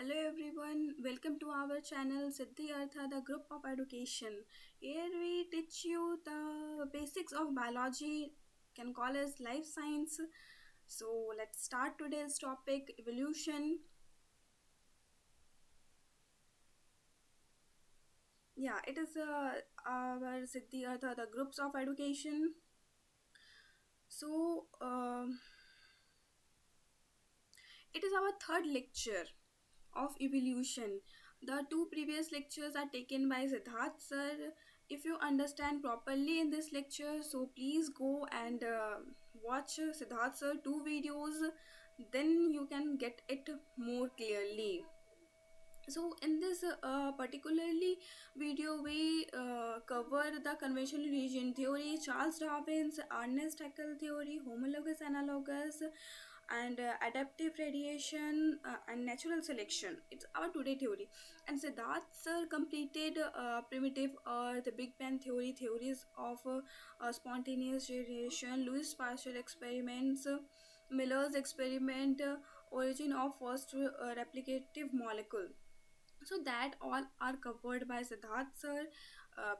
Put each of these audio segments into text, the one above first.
Hello everyone, welcome to our channel Siddhi Artha, the group of education. Here we teach you the basics of biology, can call as life science. So let's start today's topic evolution. Yeah, it is our Siddhi Artha, the groups of education. So it is our third lecture of evolution. The two previous lectures are taken by Siddharth sir. If you understand properly in this lecture, so please go and watch Siddharth sir two videos, then you can get it more clearly. So in this particularly video we cover the conventional region theory, Charles Darwin's Ernest Haeckel theory, homologous analogous, and adaptive radiation and natural selection. It's our today theory. And Siddharth sir completed primitive earth, Big Bang theory, theories of spontaneous generation, Louis Pasteur experiments, Miller's experiment, origin of first replicative molecule. So that all are covered by Siddharth sir.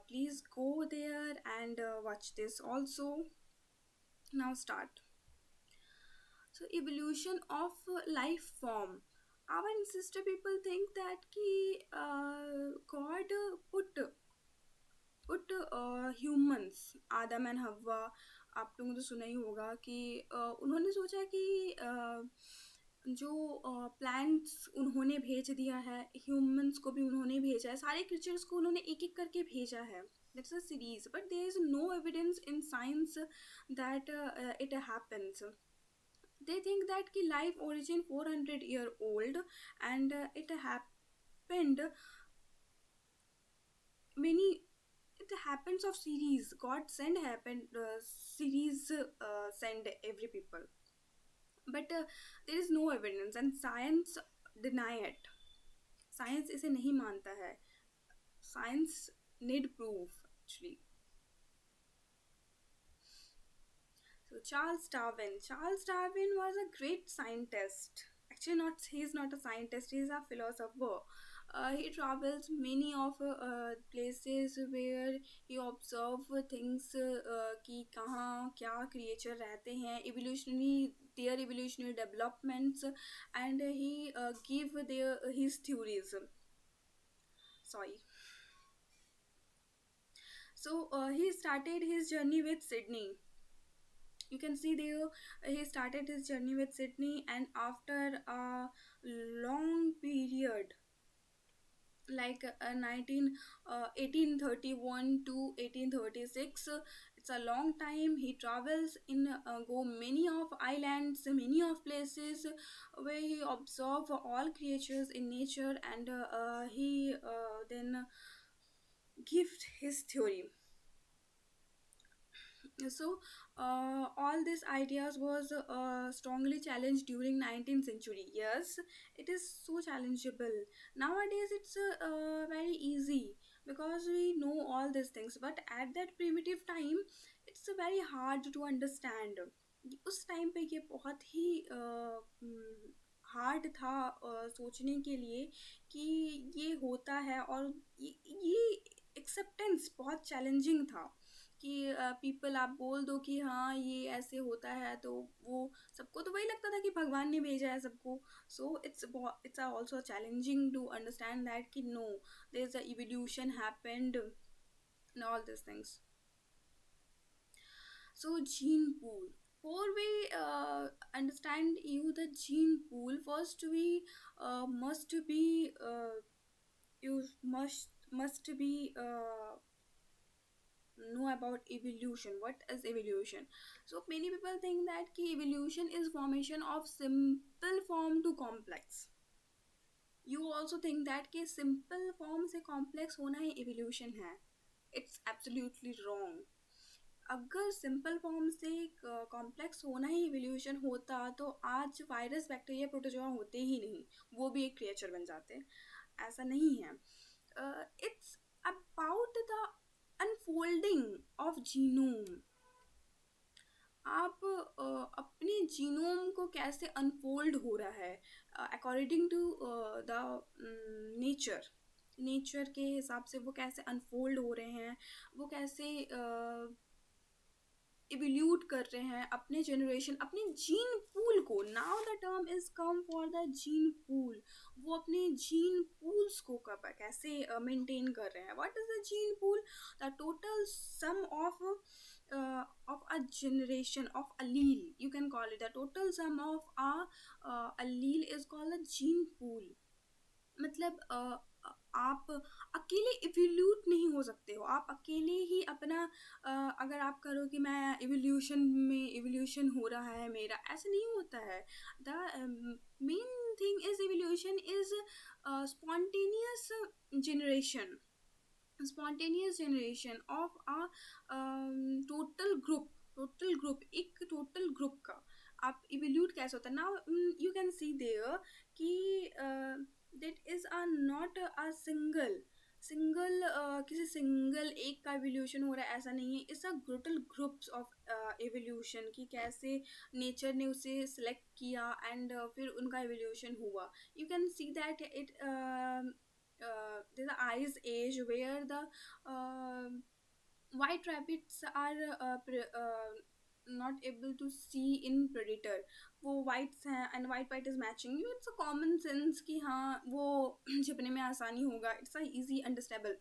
Please go there and watch this also. Now start. So evolution of life form. Our ancestor people think that ki God put humans, Adam and हवा, आप लोगों ने तो सुना ही होगा कि उन्होंने सोचा कि जो प्लांट्स उन्होंने भेज दिया है, ह्यूमंस को भी उन्होंने भेजा है, सारे क्रिएचर्स को उन्होंने एक एक करके भेजा है. That's a series, but there is no evidence in science that it happens. They think that ki life origin 400-year old, and it happened many, it happens of series, god send happened series, send every people, but there is no evidence and science deny it. Science इसे नहीं मानता है. Science need proof actually. So Charles Darwin was a great scientist. Actually, not he's not a scientist. He's a philosopher. He travels many of places where he observe things कि कहाँ क्या creature रहते हैं, evolutionary their evolutionary developments, and he give their his theories. Sorry. So he started his journey with Sydney. You can see there he started his journey with Sydney, and after a long period, like 1831 to 1836, it's a long time. He travels in go many of islands, many of places where he observe all creatures in nature, and he then gives his theory. So all these ideas was strongly challenged during 19th century. Yes, it is so challengeable. Nowadays it's very easy because we know all these things, but at that primitive time it's very hard to understand. उस time पे ये बहुत ही hard था सोचने के लिए कि ये होता है, और ये एक्सेप्टेंस बहुत चैलेंजिंग था कि पीपल आप बोल दो कि हाँ ये ऐसे होता है, तो वो सबको तो वही लगता था कि भगवान ने भेजा है सबको. So it's also challenging to understand that कि no, there is a evolution happened and all these things. So gene pool. Before we understand you the gene pool, first we must be you must be know about evolution. What is evolution? So many people think that ki evolution is formation of simple form to complex. You also think that कि simple form से complex होना ही evolution है. It's absolutely wrong. अगर simple form से complex होना ही evolution होता तो आज वायरस बैक्टीरिया प्रोटोजोआ होते ही नहीं, वो भी एक क्रिएचर बन जाते. ऐसा नहीं है. It's about the unfolding of genome. आप अपने जीनोम को कैसे अनफोल्ड हो रहा है, अकॉर्डिंग टू द नेचर के हिसाब से वो कैसे अनफोल्ड हो रहे हैं, वो कैसे इवोल्यूट कर रहे हैं अपने जनरेशन, अपने जीन पूल को. Now the term is come for the gene pool. वो अपने जीन पूल्स को कब कैसे मेंटेन कर रहे हैं. What is the gene pool? The total sum of a generation of allele, you can call it. The total sum of a allele is called a gene pool. मतलब आप अकेले evolute नहीं हो सकते हो. आप अकेले ही अपना अगर आप करो कि मैं इवोल्यूशन हो रहा है मेरा, ऐसा नहीं होता है. The main thing is evolution is spontaneous generation. Spontaneous generation of a total group. एक टोटल ग्रुप का आप इवोल्यूट कैसे होता है. Now you can see there कि that is a not a single किसी सिंगल एक का एवोल्यूशन हो रहा है, ऐसा नहीं है. It's a total groups of evolution कि कैसे नेचर ने उसे सिलेक्ट किया एंड फिर उनका एवोल्यूशन हुआ. You can see that it there's a ice age where the white rabbits are not able to see in predator. वो whites हैं and white is matching you. It's a common sense कि हाँ वो छिपने में आसानी होगा. It's a easy understandable.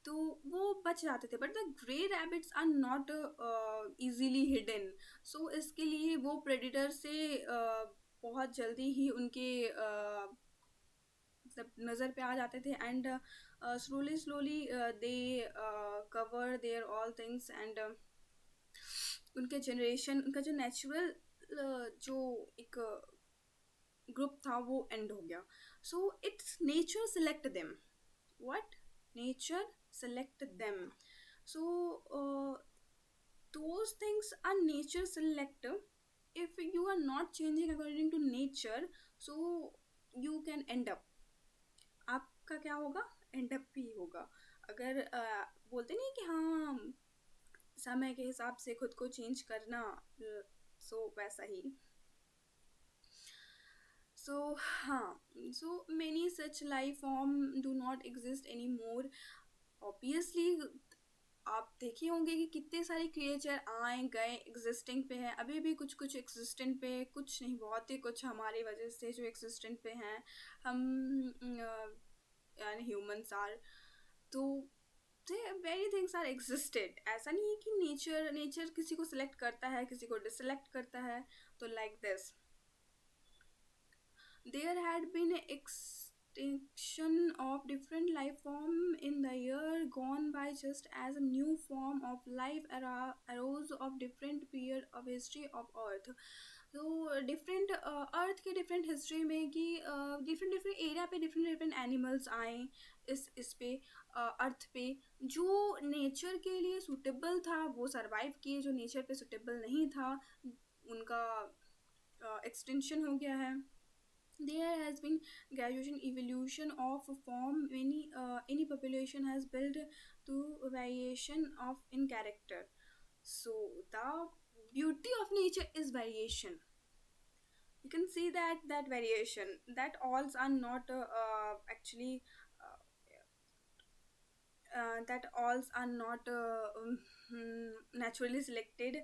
तो वो बच जाते थे. But the grey rabbits are not easily hidden. So इसके लिए वो predator से बहुत जल्दी ही उनके मतलब नज़र पे आ जाते थे. And slowly they cover their all things. And उनके जनरेशन, उनका जो नेचुरल जो एक ग्रुप था वो एंड हो गया. So it's nature select them. What? Nature select them. So those things are nature select. If you are not changing according to nature, so you can end up. आपका क्या होगा? And up ही होगा. अगर बोलते नहीं कि हाँ समय के हिसाब से खुद को चेंज करना, सो वैसा ही. सो हाँ, so many such life form do not exist any more. Obviously आप देखे होंगे कि कितने सारे क्रिएचर आए गए, एग्जिस्टिंग पे हैं, अभी भी कुछ कुछ एग्जिस्टेंट पे, कुछ नहीं बहुत ही कुछ हमारी वजह से जो एग्जिस्टेंट पे हैं. हम यानी ह्यूमंस आर. तो वेरी थिंग्स आर एग्जिस्टेड. ऐसा नहीं है कि नेचर किसी को सिलेक्ट करता है, किसी को डिसलेक्ट करता है. तो like this there had been extinction of different life form in the year gone by, just as a new form of life arose of different period of history of earth. तो different अर्थ के different history में कि different area पे different animals आए इस पे अर्थ पे. जो नेचर के लिए सूटेबल था वो सरवाइव किए, जो नेचर पे सूटेबल नहीं था उनका एक्सटेंशन हो गया है. There has been gradual evolution of form. Any population has built to variation of in character. So the beauty of nature is variation. You can see that variation, that alls are not actually that alls are not naturally selected.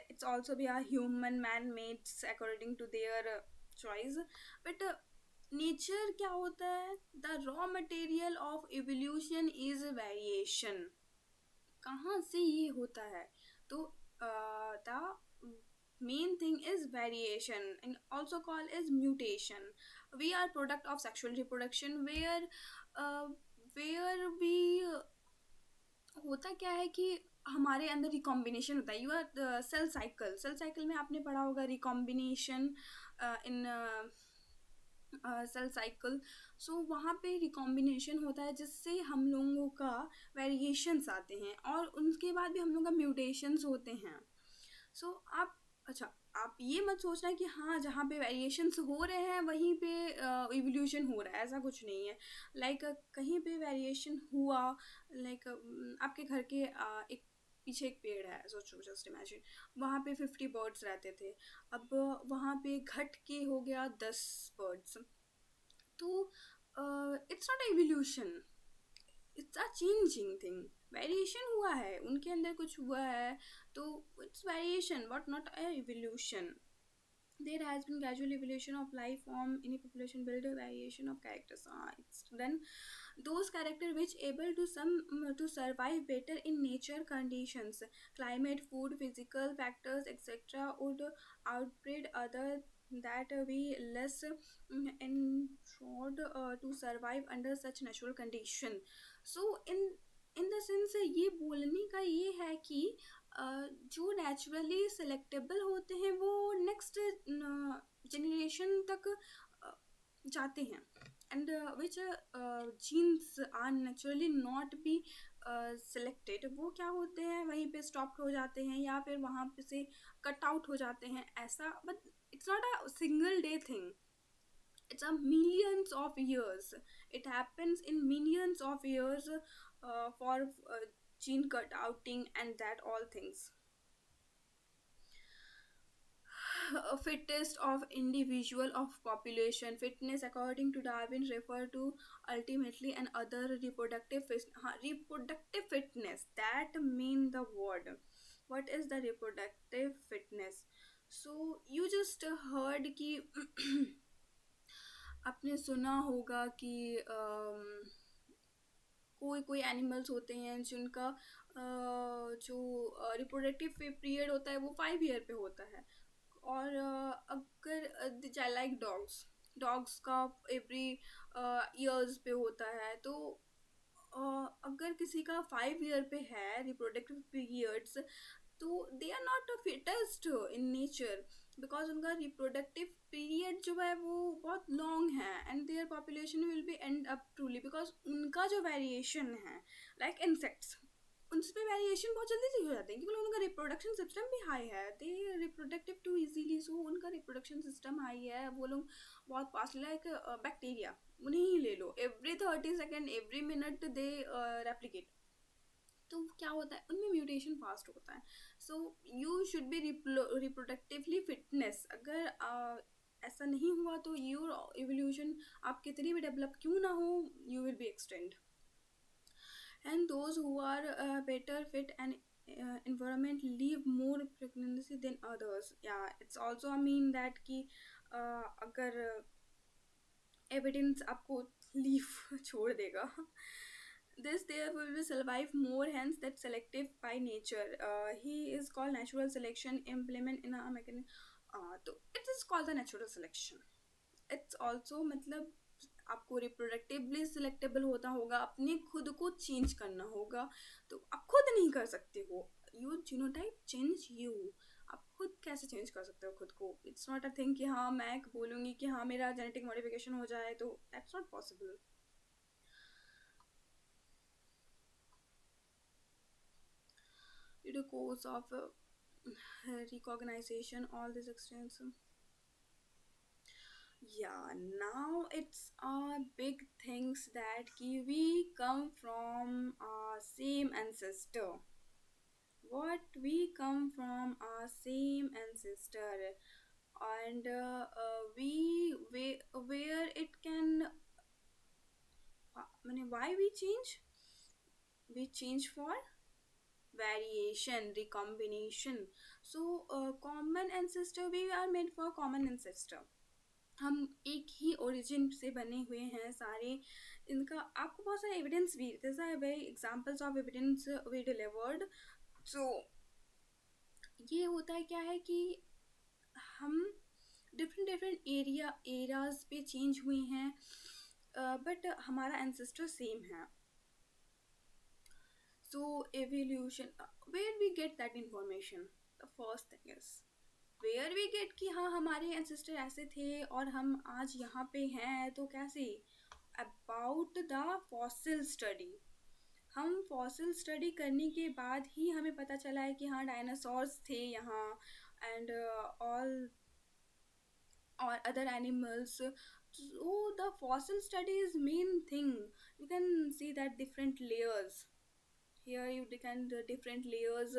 It's also be a human man made according to their choice. But nature क्या होता है? The raw material of evolution is variation. कहाँ से ये होता है? तो the main thing is variation and also called as mutation. We are product of sexual reproduction where we होता क्या है कि हमारे अंदर रिकॉम्बिनेशन होता है. यू आर सेल साइकिल में आपने पढ़ा होगा रिकॉम्बिनेशन इन सेल साइकिल. सो वहाँ पे रिकॉम्बिनेशन होता है जिससे हम लोगों का वेरिएशंस आते हैं और उनके बाद भी हम लोगों का म्यूटेशंस होते हैं. सो आप ये मत सोचना कि हाँ जहाँ पे वेरिएशंस हो रहे हैं वहीं पे इवोल्यूशन हो रहा है, ऐसा कुछ नहीं है. लाइक कहीं पे वेरिएशन हुआ, लाइक आपके घर के एक पीछे एक पेड़ है, सोचो, जस्ट इमेजिन, वहाँ पे 50 बर्ड्स रहते थे, अब वहाँ पे घट के हो गया 10 बर्ड्स। तो it's not evolution, it's a changing thing. Variation हुआ है, उनके अंदर कुछ हुआ है, तो it's variation but not a evolution. There has been gradual evolution of life form in a population build a variation of characters. It's then those character which able to some to survive better in nature conditions, climate, food, physical factors, etc. would outbreed other that we less ensured to survive under such natural condition. So in the sense ये बोलने का ये है कि जो naturally selectable होते हैं वो नेक्स्ट जनरेशन तक जाते हैं, and which genes are naturally not be selected, वो क्या होते हैं, वहीं पे स्टॉप हो जाते हैं या फिर वहाँ पे से कट आउट हो जाते हैं, ऐसा। But it's not a single day thing, it's a millions of years, it happens in millions of years for gene cut outing and that all things. Fittest of individual of population, fitness according to Darwin refer to ultimately and other reproductive fitness, that mean the word. What is the reproductive fitness? So you just heard कि आपने सुना होगा कि कोई कोई animals होते हैं जिनका जो रिप्रोडक्टिव पीरियड होता है वो 5 ईयर पे होता है, और अगर लाइक डॉग्स, डॉग्स का एवरी ईयर्स पे होता है, तो अगर किसी का 5 ईयर पे है रिप्रोडक्टिव पीरियड्स, तो they are not the fittest in nature, because उनका रिप्रोडक्टिव पीरियड जो है वो बहुत लॉन्ग है, and their population will be end up truly, because उनका जो वेरिएशन है लाइक इंसेक्ट्स, उनमें वेरिएशन बहुत जल्दी से हो जाते हैं क्योंकि उनका रिप्रोडक्शन सिस्टम भी हाई है, दे रिप्रोडक्टिव टू इजीली, सो उनका रिप्रोडक्शन सिस्टम हाई है, वो लोग बहुत फास्ट, लाइक बैक्टीरिया, उन्हें ही ले लो, एवरी 30 सेकेंड एवरी मिनट दे रेप्लिकेट, तो क्या होता है उनमें म्यूटेशन फास्ट होता है। So you should be reproductively fitness, अगर ऐसा नहीं हुआ तो योर एवोल्यूशन, आप कितनी भी डेवलप क्यों ना हो, you will be extend. And those who are better fit and environment leave more pregnancy than others. Yeah, it's also I mean that कि अगर एविडेंस आपको लीव छोड़ देगा, this there will be survive more, hence that selective by nature. He is called natural selection implement in a mechanism. तो it is called the natural selection. It's also मतलब आपको reproductively selectable होता होगा, अपने खुद को चेंज करना होगा, तो आप खुद नहीं कर सकते हो, यू जीनोटाइप चेंज यू, आप खुद कैसे चेंज कर सकते हो खुद को? इट्स नॉट अ थिंग कि हाँ मैं बोलूँगी कि हाँ मेरा जेनेटिक मॉडिफिकेशन हो जाए, तो that's not possible. Due to course of recognition, all these extensions. Yeah, now it's big things that we come from our same ancestor. What we come from our same ancestor, and we where it can. Why we change? We change for variation, recombination. So common ancestor, we are made for common ancestor, हम एक ही origin से बने हुए हैं सारे। इनका आपको बहुत सारे एविडेंस भी, this are very examples of evidence we delivered. So ये होता है क्या है कि हम डिफरेंट डिफरेंट एराज पे चेंज हुए हैं, बट हमारा एंसेस्टर सेम है। So evolution, where we get that information, the first thing is where we get कि हाँ हमारे एंसेस्टर ऐसे थे और हम आज यहाँ पे हैं, तो कैसे? अबाउट द फॉसिल स्टडी, हम फॉसिल स्टडी करने के बाद ही हमें पता चला है कि हाँ डायनासोर्स थे यहाँ, एंड ऑल और other animals. So the fossil study is main thing. You can see that different layers here you can different layers,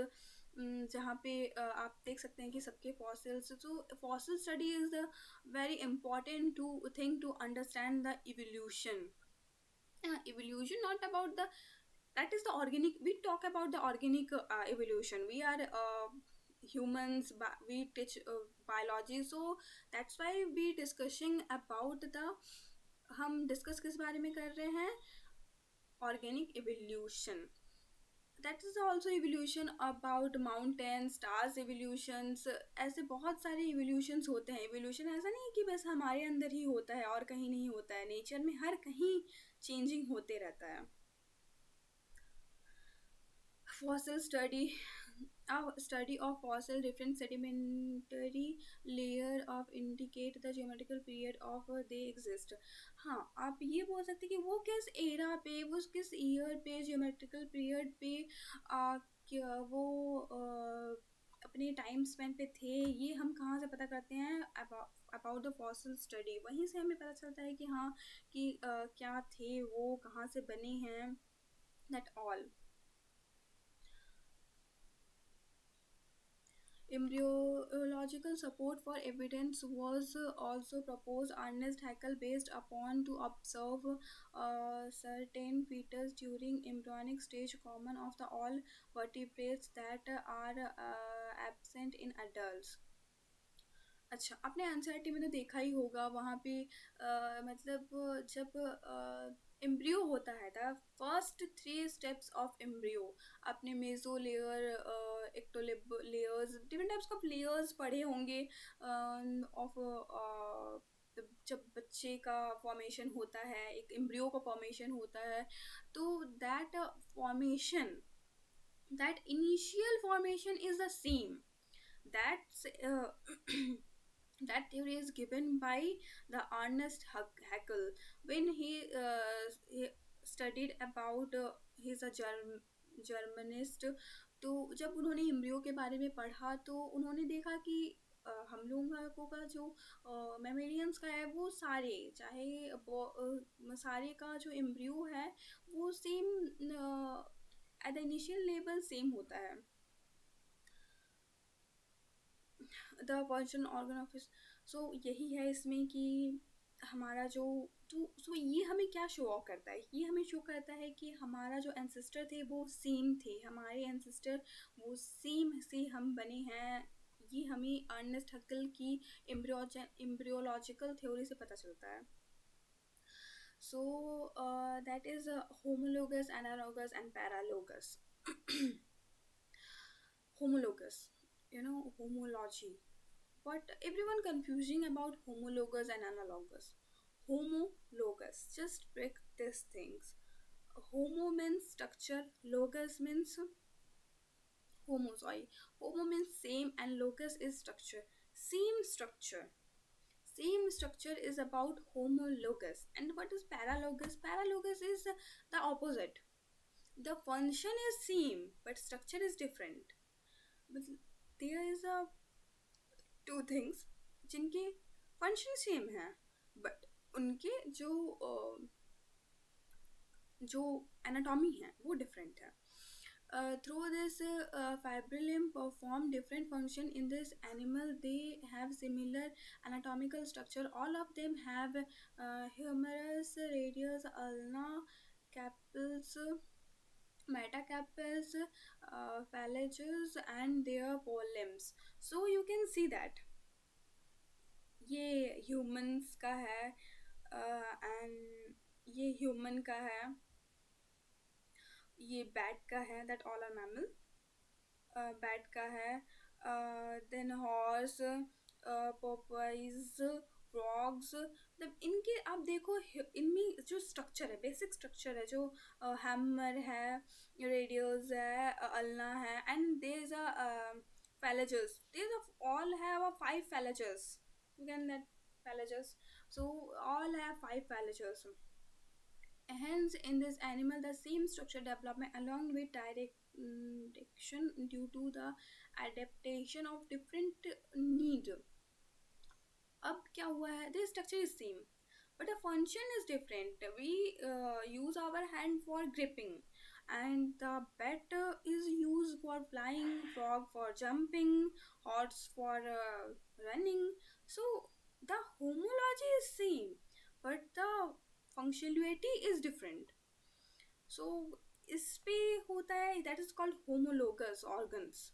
जहाँ पे आप देख सकते हैं कि सबके fossils. So fossil study is the very important to thing to understand the evolution. Evolution not about the, that is the organic, we talk about the organic evolution. We are humans, we teach biology, so that's why we discussing about the, हम discuss किस बारे में कर रहे हैं, organic evolution. That is also evolution about mountains, stars evolutions. ऐसे बहुत सारे evolutions होते हैं. evolution ऐसा नहीं है कि बस हमारे अंदर ही होता है और कहीं नहीं होता है. नेचर में हर कहीं चेंजिंग होते रहता है. Fossil study, a study of fossil different sedimentary layer of indicate the geological period of they exist. हाँ, आप ये बोल सकते हैं कि वो किस एरा पे, वो किस ईयर पे, जियोमेट्रिकल पीरियड पे क्या वो अपने टाइम स्पेन पे थे. ये हम कहाँ से पता करते हैं, अबाउट द फॉसिल स्टडी. वहीं से हमें पता चलता है कि हाँ, कि क्या थे वो, कहाँ से बने हैं, that all. Embryological support for evidence was also proposed. Ernest Haeckel, based upon to observe certain features during embryonic stage common of the all vertebrates that are absent in adults. अच्छा, आपने एनसीईआरटी में तो देखा ही होगा, वहाँ पे मतलब जब एम्ब्रियो होता है, the first 3 steps of embryo, अपने मेजो लेयर, एक्टोलिब layers, different types of layers पढ़े होंगे ऑफ जब बच्चे का फॉर्मेशन होता है, एक एम्ब्रियो का फॉर्मेशन होता है. तो that formation, that initial formation is the same. That's that theory is given by the Ernest Haeckel when he studied about he's a Germanist. तो जब उन्होंने एम्ब्रियो के बारे में पढ़ा तो उन्होंने देखा कि हम लोगों का जो मेमेलियंस का है, वो सारे, चाहे सारे का जो एम्ब्रियो है वो same at the initial level same होता है. द फंक्शन ऑर्गन ऑफ, सो यही है इसमें कि हमारा जो, तो सो ये हमें क्या शो ऑफ करता है, ये हमें शो करता है कि हमारा जो एंसेस्टर थे वो सेम थे, हमारे एंसेस्टर वो सेम से हम बने हैं. ये हमें अर्नेस्ट हक्कल की एम्ब्रियोलॉजिकल थ्योरी से पता चलता है. So that is homologous, analogous and paralogous. homologous, homology, but everyone confusing about homologous and analogous. Homologous, just break these things. Homo means structure, logos means homo means same and logos is structure. Same structure is about homologous. And what is paralogous? Paralogous is the opposite. The function is same but structure is different. But there is a two things जिनके function same है but उनके जो anatomy है वो different है. Through this fibrillum perform different function in this animal. They have similar anatomical structure. All of them have humerus, radius, ulna, carpels, metacarpals, phalanges and their pollims. So you can see that ये humans का है and ये human का है, ये bat का है, that all are mammal. bat का है, then horse, porpoise, frogs. मतलब इनके आप देखो, इनमें जो स्ट्रक्चर है, बेसिक स्ट्रक्चर है, जो हैमर है, रेडियस है, अल्ना है, and there is a phalanges. These all have a 5 phalanges. You can that phalanges. So all have 5 phalanges. Hence, in this animal, the same structure development along with direction due to the adaptation of different need. अब क्या हुआ है, the structure is same but the function is different. We use our hand for gripping and the bat is used for flying, frog for jumping, horse for running. So the homology is same, but the functionality is different. So इस पे होता है that is called homologous organs.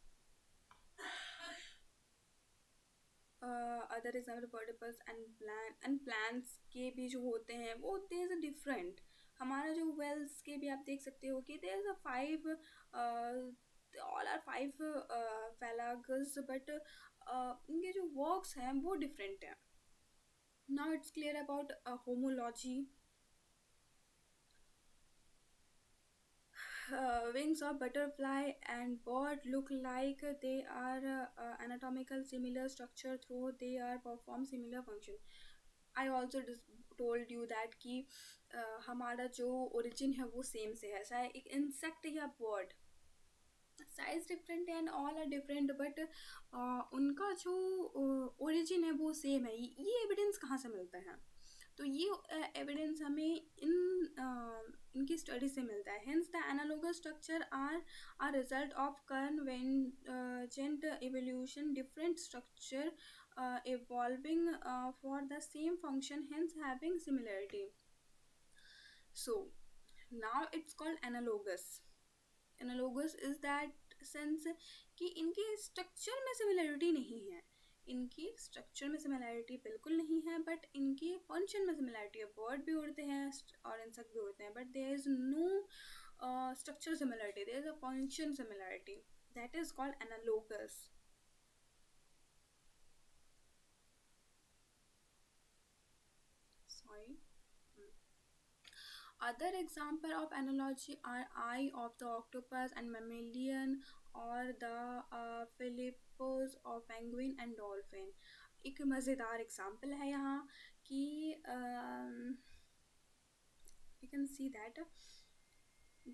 Other example पर्टिपल्स and plants के भी जो होते हैं वो देयर इज अ डिफरेंट. हमारा जो वेल्स के भी आप देख सकते हो कि there is a five, all are five phalanges, but इनके जो वर्क्स हैं वो डिफरेंट हैं. Now it's clear about homology. Wings of butterfly and bird look like they are anatomical similar structure though they are perform similar function. I also told you that कि हमारा जो origin है वो same से है, चाहे एक insect या bird, size different and all are different, but उनका जो ओरिजिन है वो सेम है. ये एविडेंस कहाँ से मिलता है? तो ये एविडेंस हमें इनकी स्टडी से मिलता है. Hence the analogous structure are a result of convergent evolution, different structure evolving for the same function, hence having similarity. So now it's called analogous. Analogous is that sense कि इनके structure में similarity नहीं है. इनकी structure में similarity बिल्कुल नहीं है, बट इनके फंक्शन में सिमिलरिटी है. बर्ड भी उड़ते हैं और इंसेक्ट भी उड़ते हैं, but there is no structure similarity, there is a function similarity. That is called analogous. Sorry. Other example of analogy are eye of the octopus and mammalian, or the philippos of penguin and dolphin. एक मज़ेदार example है यहाँ कि you can see that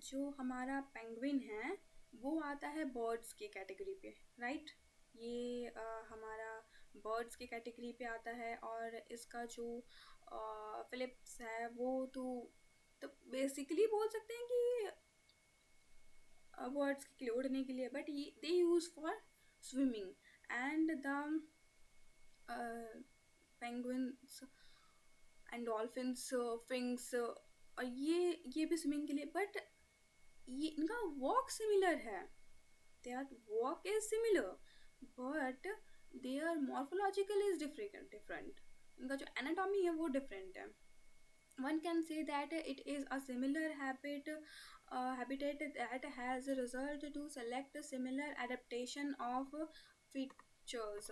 जो हमारा penguin है वो आता है बर्ड्स की कैटेगरी पे, राइट. ये हमारा बर्ड्स की कैटेगरी पे आता है, और इसका जो फिलिप्स है वो तो बेसिकली बोल सकते हैं कि बर्ड्स के लिए उड़ने के लिए, बट ये they use for swimming. And the penguins and dolphins fins, और ये भी स्विमिंग के लिए, बट ये इनका वॉक सिमिलर है. their walk is similar, but their morphological is different. इनका जो anatomy है वो different है. One can say that it is a similar habitat that has resulted to select a similar adaptation of features.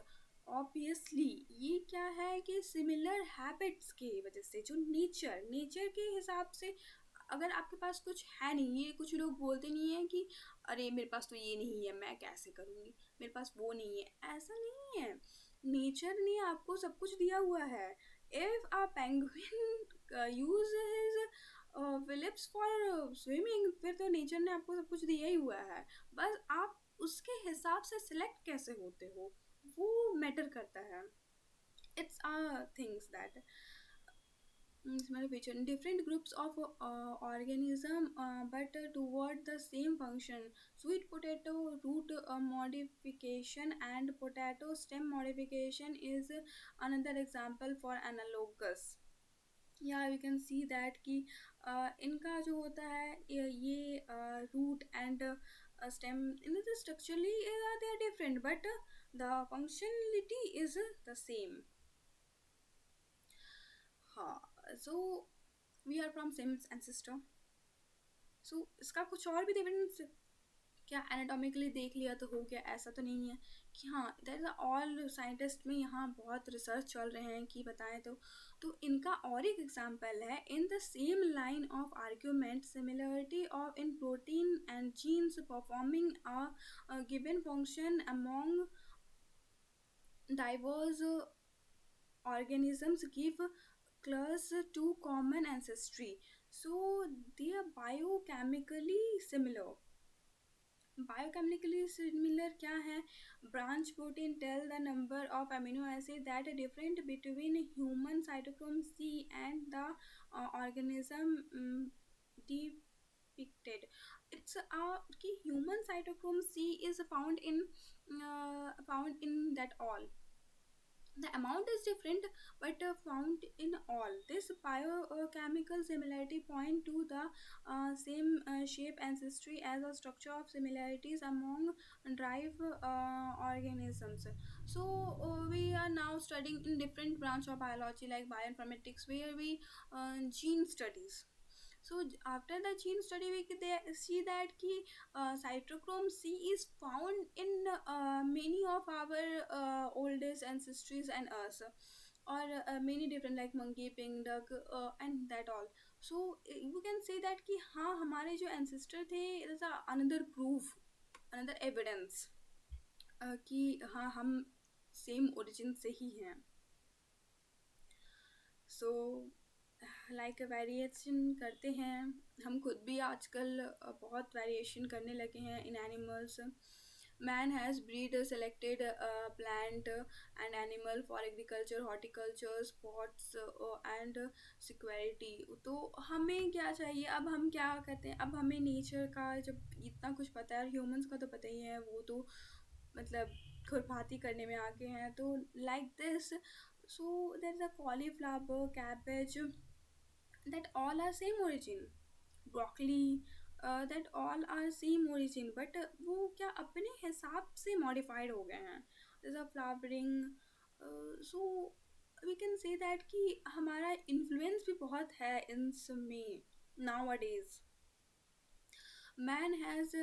Obviously ये क्या है कि similar habits की वजह से जो नेचर के हिसाब से, अगर आपके पास कुछ है नहीं, ये कुछ लोग बोलते नहीं है कि अरे मेरे पास तो ये नहीं है मैं कैसे करूँगी, मेरे पास वो नहीं है. ऐसा नहीं है, नेचर ने आपको सब कुछ दिया हुआ है. If a penguin use his flippers for swimming, फिर तो नेचर ने आपको सब कुछ दिया ही हुआ है. बस आप उसके हिसाब से सिलेक्ट कैसे होते हो वो मैटर करता है. It's a things that different groups of organism, but toward the same function. Sweet potato root modification and potato stem modification is another example for analogous. Yeah, we can see that कि इनका जो होता है ये root and stem in the structurally they are different, but the functionality is the same. हाँ, so we are from same ancestor. So इसका कुछ और भी डिफरेंस क्या एनाटॉमिकली देख लिया तो हो गया, ऐसा तो नहीं है कि हाँ दैट इज ऑल साइंटिस्ट में यहाँ बहुत रिसर्च चल रहे हैं कि बताएं. तो इनका और एक एग्जांपल है in the same line of argument, similarity of in protein and genes performing a given function among diverse organisms give class to common ancestry. So they are biochemically similar. Biochemically similar क्या है? Branch protein tell the number of amino acids that are different between human cytochrome C and the organism depicted. It's ki human cytochrome C is found in that all. The amount is different, but found in all. This biochemical similarity point to the same shape ancestry as a structure of similarities among drive organisms. So we are now studying in different branch of biology like bioinformatics, where we gene studies. So after the gene study, we they see that ki cytochrome C is found in many of our oldest ancestries and us, or many different like monkey, pink, duck, and that all. So you can say that कि हाँ हमारे जो ancestor थे, it is another proof, another evidence कि हाँ हम same origin से ही हैं. सो लाइक वेरिएशन करते हैं. हम खुद भी आजकल बहुत वेरिएशन करने लगे हैं in animals. Man has breed selected plant and animal for agriculture, horticulture, sports and security. तो हमें क्या चाहिए, अब हम क्या करते हैं, अब हमें नेचर का जब इतना कुछ पता है, और ह्यूमंस का तो पता ही है, वो तो मतलब खुरपाती करने में आगे हैं. तो like this, so there's a cauliflower, cabbage, that all are same origin. Broccoli, that all are same origin, but वो क्या अपने हिसाब से modified हो गए हैं. there's a flowering. So we can say that कि हमारा influence भी बहुत है इन सब में nowadays. Man has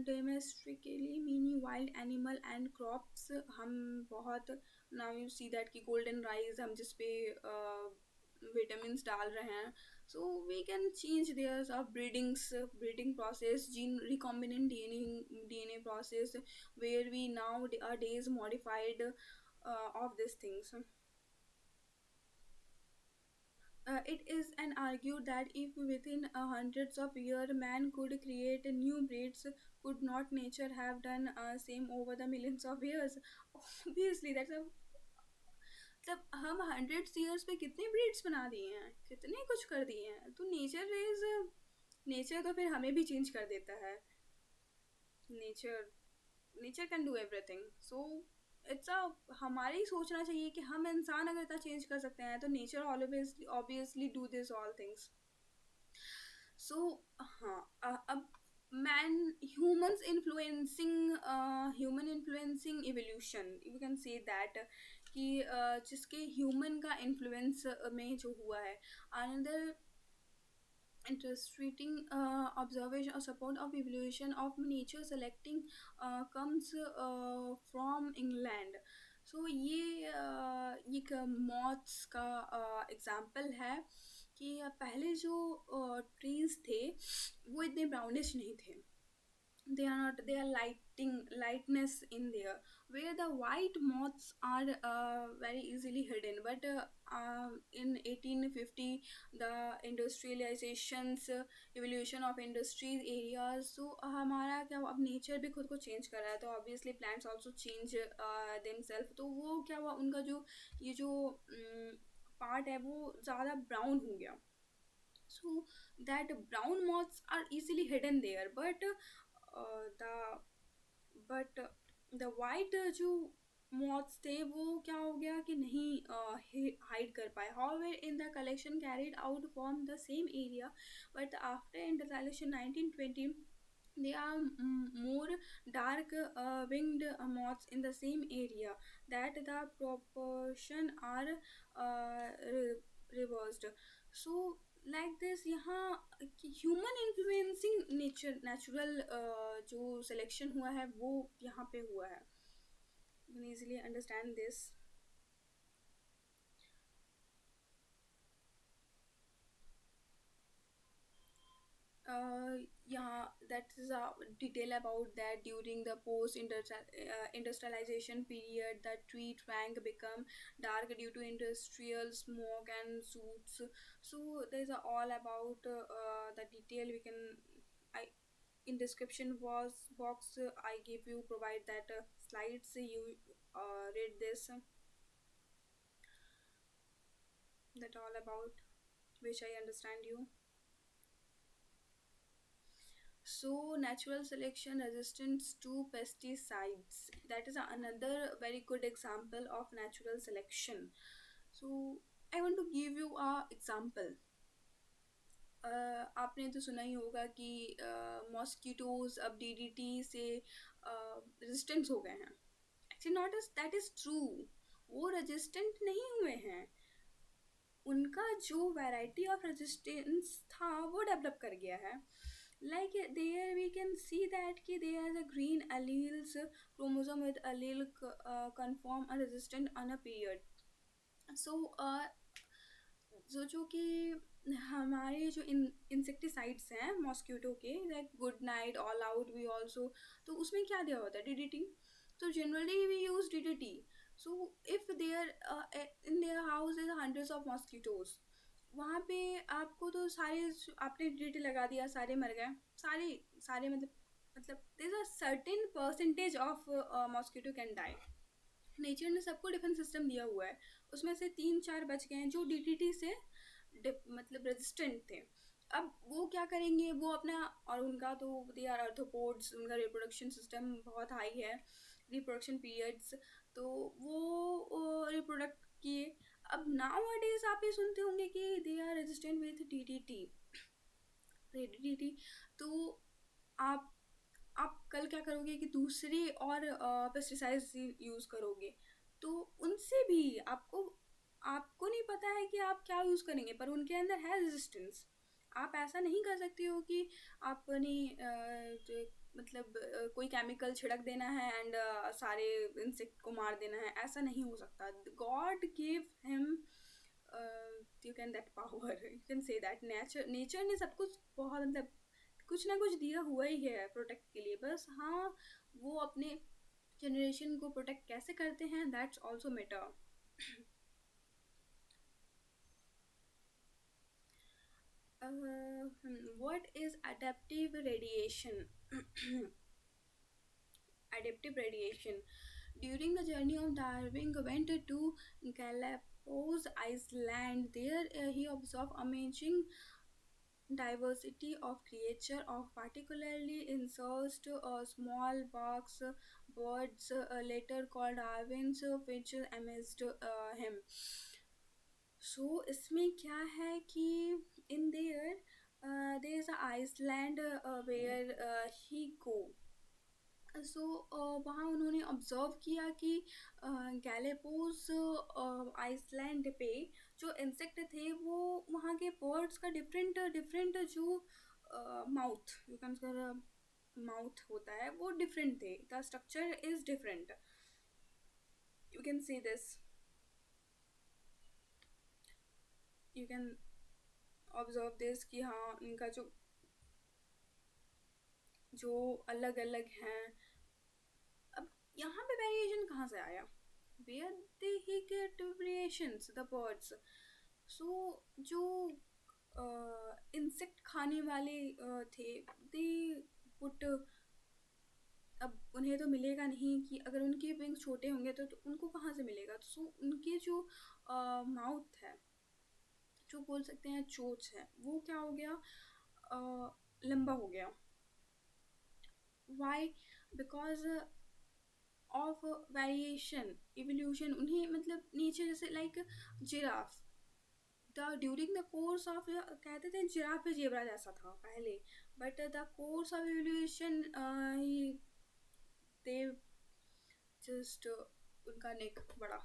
domestically many wild animal and crops. हम बहुत now you see that कि golden rice हम जिस पे vitamins डाल रहे हैं. So we can change theirs of breeding process, gene recombinant DNA process, where we nowadays modified of these things. It is an argued that if within hundreds of years man could create new breeds, could not nature have done same over the millions of years? Obviously, that's a मतलब हम hundreds years में कितने breeds बना दिए हैं, कितने कुछ कर दिए हैं. तो नेचर तो फिर हमें भी चेंज कर देता है. Nature nature can do everything. So it's a हमारे ही सोचना चाहिए कि हम इंसान अगर इतना चेंज कर सकते हैं, तो nature obviously do this all things. So हाँ, अब man human influencing evolution, you can say that कि जिसके ह्यूमन का इन्फ्लुएंस में जो हुआ है. Another interesting observation or support of evolution of nature selecting comes from England. So ये एक मॉथ्स का एग्जाम्पल है कि पहले जो ट्रीज थे वो इतने ब्राउनिश नहीं थे. They are not, they are lightness in there, where the white moths are very easily hidden. But in 1850, the industrializations, evolution of industries areas, so हमारा क्या हुआ, अब नेचर भी खुद को चेंज कर रहा है, तो obviously plants also change themselves. तो वो क्या हुआ, उनका जो ये जो पार्ट है वो ज़्यादा ब्राउन हो गया. So that brown moths are easily hidden there, the but the white जो moths थे वो क्या हो गया कि नहीं हाइड कर पाए. However, in the collection carried out from the same area, but after industrialization 1920, they are more dark winged moths in the same area, that the proportion are reversed. So like this, यहाँ human influencing natural जो selection हुआ है वो यहाँ पे हुआ है. You can easily understand this. Yeah, that is a detail about that. During the post industrialization period, the tree trunk become dark due to industrial smoke and soot. So there's all about the detail. We can, I in description box I give you, provide that slides. You read this, that all about which I understand you. So natural selection resistance to pesticides, that is another very good example of natural selection. So I want to give you a example. आपने तो सुना ही होगा कि mosquitoes अब DDT से resistant हो गए हैं. Actually not is that is true. वो रेजिस्टेंट नहीं हुए हैं. उनका जो वैरायटी ऑफ रेजिस्टेंस था वो डेवलप कर गया है. Like there we can see that कि there are the green alleles chromosome with allele conform a resistant on a period. So जो कि हमारे जो इंसेक्टिसाइड्स हैं मॉस्किटो के, like Good Knight, All Out, we also, तो उसमें क्या दिया होता है? डीडीटी. तो generally we use DDT. So if there in their house is hundreds of mosquitoes, वहाँ पे आपको तो सारे, आपने डीडीटी लगा दिया, सारे मर गए. सारे सारे मतलब there is a certain percentage of mosquito can die. Nature ने सबको डिफरेंट सिस्टम दिया हुआ है. उसमें से 3-4 बच गए हैं जो डीडीटी से मतलब रेजिस्टेंट थे. अब वो क्या करेंगे? वो अपना, और उनका तो दे आर आर्थ्रोपोड्स, उनका रिप्रोडक्शन सिस्टम बहुत हाई है, रिप्रोडक्शन पीरियड्स, तो वो रिप्रोडक्ट किए. अब नाउ डेज आप ये सुनते होंगे कि they are resistant with DDT. DDT तो आप कल क्या करोगे कि दूसरे और पेस्टिसाइड्स यूज़ करोगे, तो उनसे भी आपको नहीं पता है कि आप क्या यूज़ करेंगे, पर उनके अंदर है रेजिस्टेंस. आप ऐसा नहीं कर सकते हो कि आपने मतलब कोई केमिकल छिड़क देना है एंड सारे इंसेक्ट को मार देना है. ऐसा नहीं हो सकता. God give him you can that power, you can say that. Nature ने सब कुछ बहुत मतलब कुछ ना कुछ दिया हुआ ही है प्रोटेक्ट के लिए. बस हाँ, वो अपने जनरेशन को प्रोटेक्ट कैसे करते हैं, that's also matter. What is adaptive radiation? Adaptive radiation. During the journey of Darwin went to Galapagos Island. There he observed amazing diversity of creature, of particularly insect, small bugs, birds, later called Darwin's, which amazed him. So इसमें क्या है कि in there is a Iceland where he go. सो वहाँ उन्होंने observe किया कि गैलेपोस Iceland पे जो इंसेक्ट थे वो वहाँ के बर्ड्स का डिफरेंट डिफरेंट जो माउथ, यू कैन माउथ होता है वो डिफरेंट थे. The structure is different. You can see this, you can observe this कि हाँ इनका जो अलग अलग हैं. अब यहाँ पे वेरिएशन कहाँ से आया? Where they he get variations, the birds. So जो इंसेक्ट खाने वाले थे, दे पुट, अब उन्हें तो मिलेगा नहीं कि अगर उनके विंग छोटे होंगे तो उनको कहाँ से मिलेगा. सो उनके जो माउथ है, जो बोल सकते हैं चोच है, वो क्या हो गया? लंबा हो गया. Why? Because of variation, evolution. उन्हें मतलब नीचे जैसे like giraffe, the during the course of, कहते थे जिराफ पे जेबरा जैसा था पहले, but the course of evolution they just उनका नेक बड़ा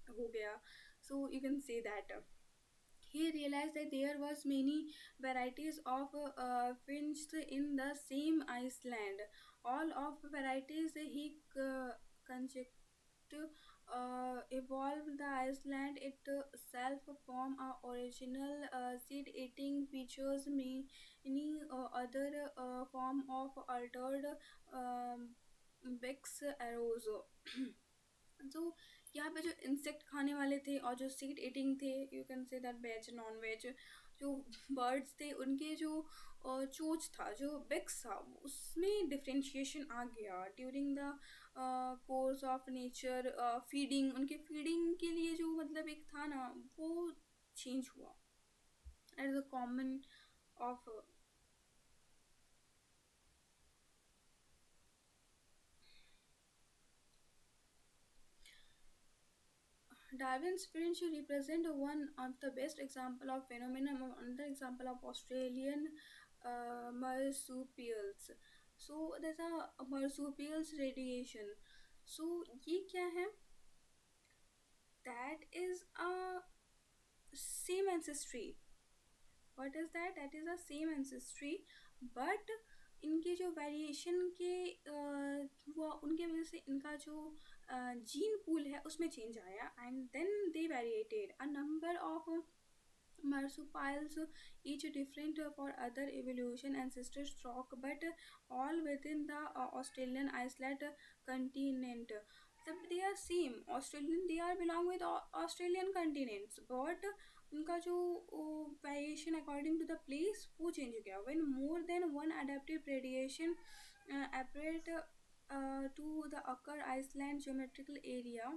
हो गया. So you can say that he realized that there was many varieties of finch in the same Iceland. All of varieties he conjectured evolved the Iceland itself from a original seed-eating features. Many other form of altered um, Bex arose. तो यहाँ पे जो insect खाने वाले थे और जो seed eating थे, you can say that veg non veg, जो बर्ड्स थे उनके जो चोच था, जो बेक्स था, उसमें डिफ्रेंशिएशन आ गया during the course of nature. Feeding, उनके फीडिंग के लिए जो मतलब एक था ना, वो चेंज हुआ. At the common of Darwin's finch represent one of the best example of phenomenon, another example of Australian marsupials. So there's a marsupials radiation. So ये क्या है? That is a same ancestry. What is that? That is a same ancestry, but इनके जो variation के हुआ उनके वजह से इनका जो जीन पूल है उसमें चेंज आया and then they variated a number of marsupials, each different for other evolution ancestors stock, but all within the Australian islet continent. They are same Australian, they are belong with Australian continents, but उनका जो variation according to the place वो change हो गया when more than one adaptive radiation appeared to the occur Iceland geometrical area.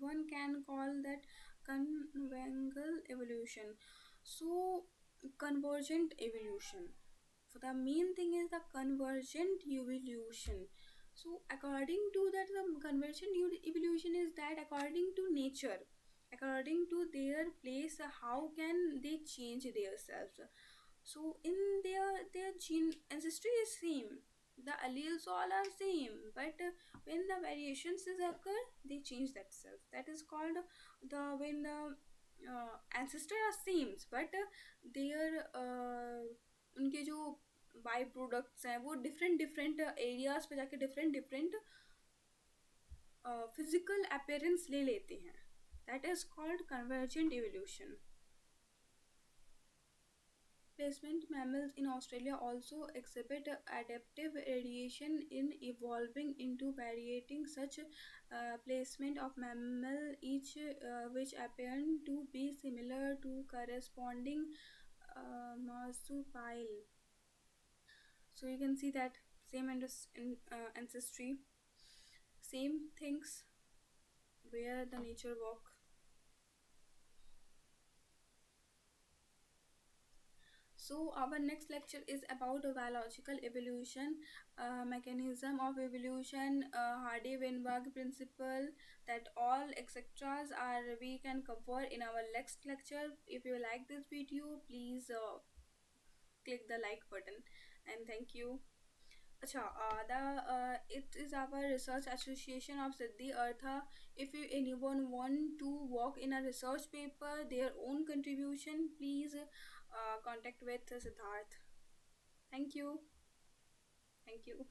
One can call that conventional evolution. So convergent evolution, so the main thing is the convergent evolution. So according to that, the convergent evolution is that according to nature, according to their place, how can they change themselves. So in their gene ancestry is same, the alleles all are same, but when the variations is occur they change that self. That is called the when the ancestor are same, but their उनके जो by products हैं वो different different areas पे जाके different different physical appearance ले लेते हैं. That is called convergent evolution. Placement mammals in Australia also exhibit adaptive radiation in evolving into varying such placement of mammal each which appear to be similar to corresponding marsupial. So you can see that same ancestry, same things where the nature walk. So our next lecture is about biological evolution, mechanism of evolution, Hardy-Weinberg principle, that all etc. are we can cover in our next lecture. If you like this video, please click the like button and thank you. Acha, it is our research association of Siddhi Artha. If you anyone want to work in a research paper, their own contribution, please contact with Siddharth. Thank you. Thank you.